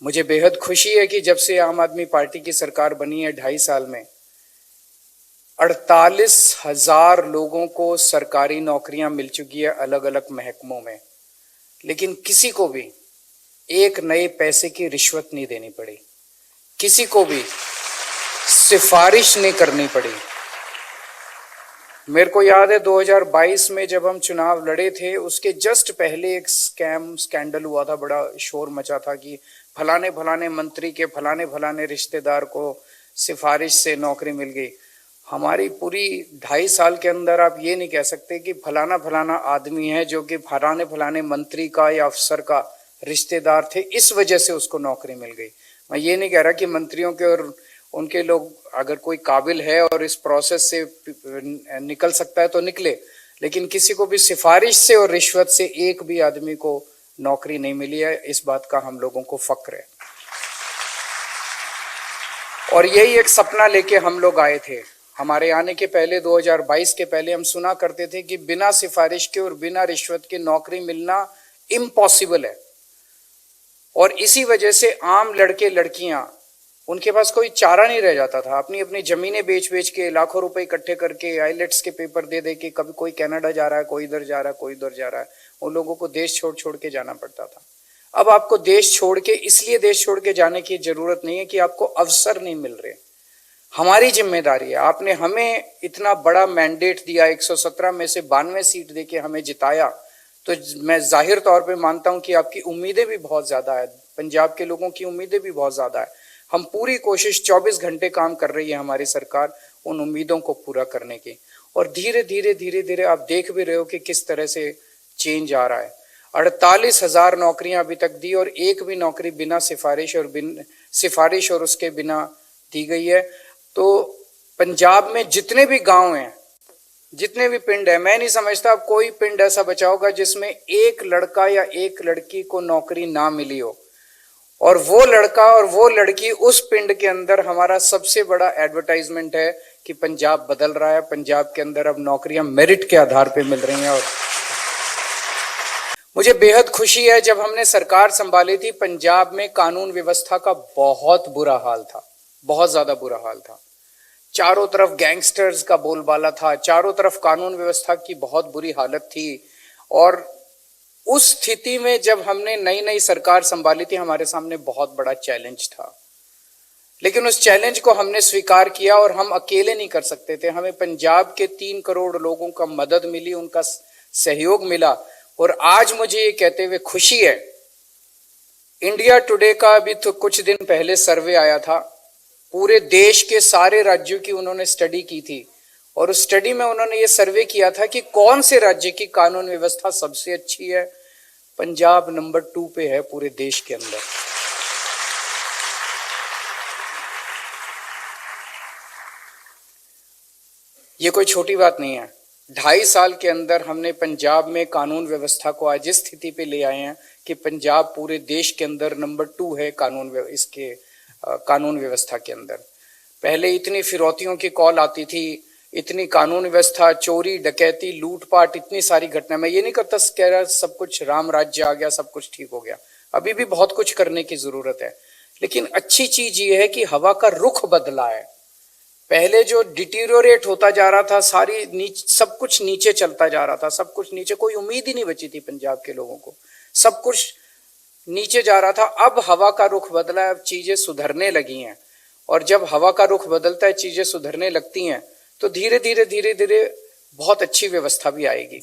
मुझे बेहद खुशी है कि जब से आम आदमी पार्टी की सरकार बनी है 2.5 साल में 48,000 लोगों को सरकारी नौकरियां मिल चुकी है अलग अलग महकमों में। लेकिन किसी को भी एक नए पैसे की रिश्वत नहीं देनी पड़ी, किसी को भी सिफारिश नहीं करनी पड़ी। मेरे को याद है 2022 में जब हम चुनाव लड़े थे, उसके जस्ट पहले एक स्कैंडल हुआ था, बड़ा शोर मचा था कि फलाने फलाने मंत्री के फलाने फलाने रिश्तेदार को सिफारिश से नौकरी मिल गई। हमारी पूरी 2.5 साल के अंदर आप ये नहीं कह सकते कि फलाना फलाना आदमी है जो कि फलाने फलाने मंत्री का या अफसर का रिश्तेदार थे, इस वजह से उसको नौकरी मिल गई। मैं ये नहीं कह रहा कि मंत्रियों के और उनके लोग अगर कोई काबिल है और इस प्रोसेस से निकल सकता है तो निकले, लेकिन किसी को भी सिफारिश से और रिश्वत से एक भी आदमी को नौकरी नहीं मिली है। इस बात का हम लोगों को फक्र है और यही एक सपना लेके हम लोग आए थे। हमारे आने के पहले 2022 के पहले हम सुना करते थे कि बिना सिफारिश के और बिना रिश्वत के नौकरी मिलना इम्पॉसिबल है, और इसी वजह से आम लड़के लड़कियां, उनके पास कोई चारा नहीं रह जाता था। अपनी अपनी जमीनें बेच बेच के लाखों रुपए इकट्ठे करके आईलेट्स के पेपर दे दे के, कभी कोई कनाडा जा रहा है, कोई इधर जा रहा है, कोई उधर जा रहा है, उन लोगों को देश छोड़ छोड़ के जाना पड़ता था। अब आपको देश छोड़ के इसलिए देश छोड़ के जाने की जरूरत नहीं है कि आपको अवसर नहीं मिल रहे। हमारी जिम्मेदारी है, आपने हमें इतना बड़ा मैंडेट दिया, 117 में से 92 सीट देके हमें जिताया, तो मैं जाहिर तौर पे मानता हूं कि आपकी उम्मीदें भी बहुत ज्यादा है, पंजाब के लोगों की उम्मीदें भी बहुत ज्यादा है। हम पूरी कोशिश 24 घंटे काम कर रही है हमारी सरकार उन उम्मीदों को पूरा करने की, और धीरे धीरे धीरे धीरे आप देख भी रहे हो कि किस तरह से चेंज आ रहा है। 48,000 नौकरियां अभी तक दी और एक भी नौकरी बिना सिफारिश और उसके बिना दी गई है। तो पंजाब में जितने भी गांव हैं, जितने भी पिंड है, मैं नहीं समझता अब कोई पिंड ऐसा बचा होगा जिसमें एक लड़का या एक लड़की को नौकरी ना मिली हो, और वो लड़का और वो लड़की उस पिंड के अंदर हमारा सबसे बड़ा एडवर्टाइजमेंट है कि पंजाब बदल रहा है, पंजाब के अंदर अब नौकरियां मेरिट के आधार पे मिल रही हैं। और मुझे बेहद खुशी है, जब हमने सरकार संभाली थी पंजाब में कानून व्यवस्था का बहुत बुरा हाल था, बहुत ज्यादा बुरा हाल था। चारों तरफ गैंगस्टर्स का बोलबाला था, चारों तरफ कानून व्यवस्था की बहुत बुरी हालत थी। और उस स्थिति में जब हमने नई नई सरकार संभाली थी, हमारे सामने बहुत बड़ा चैलेंज था, लेकिन उस चैलेंज को हमने स्वीकार किया और हम अकेले नहीं कर सकते थे। हमें पंजाब के 3 करोड़ लोगों का मदद मिली, उनका सहयोग मिला। और आज मुझे ये कहते हुए खुशी है, इंडिया टुडे का अभी तो कुछ दिन पहले सर्वे आया था, पूरे देश के सारे राज्यों की उन्होंने स्टडी की थी, और उस स्टडी में उन्होंने ये सर्वे किया था कि कौन से राज्य की कानून व्यवस्था सबसे अच्छी है। पंजाब नंबर 2 पे है पूरे देश के अंदर। ये कोई छोटी बात नहीं है। 2.5 साल के अंदर हमने पंजाब में कानून व्यवस्था को आज इस स्थिति पे ले आए हैं कि पंजाब पूरे देश के अंदर नंबर 2 है कानून व्यवस्था के अंदर। पहले इतनी फिरौतियों की कॉल आती थी, इतनी कानून व्यवस्था, चोरी डकैती लूटपाट, इतनी सारी घटना। मैं ये नहीं कह रहा सब कुछ राम राज्य आ गया, सब कुछ ठीक हो गया, अभी भी बहुत कुछ करने की जरूरत है। लेकिन अच्छी चीज ये है कि हवा का रुख बदला है। पहले जो डिटीरियोरेट होता जा रहा था, सब कुछ नीचे चलता जा रहा था, सब कुछ नीचे, कोई उम्मीद ही नहीं बची थी पंजाब के लोगों को, सब कुछ नीचे जा रहा था। अब हवा का रुख बदला है, अब चीजें सुधरने लगी हैं, और जब हवा का रुख बदलता है, चीजें सुधरने लगती हैं, तो धीरे धीरे धीरे धीरे बहुत अच्छी व्यवस्था भी आएगी।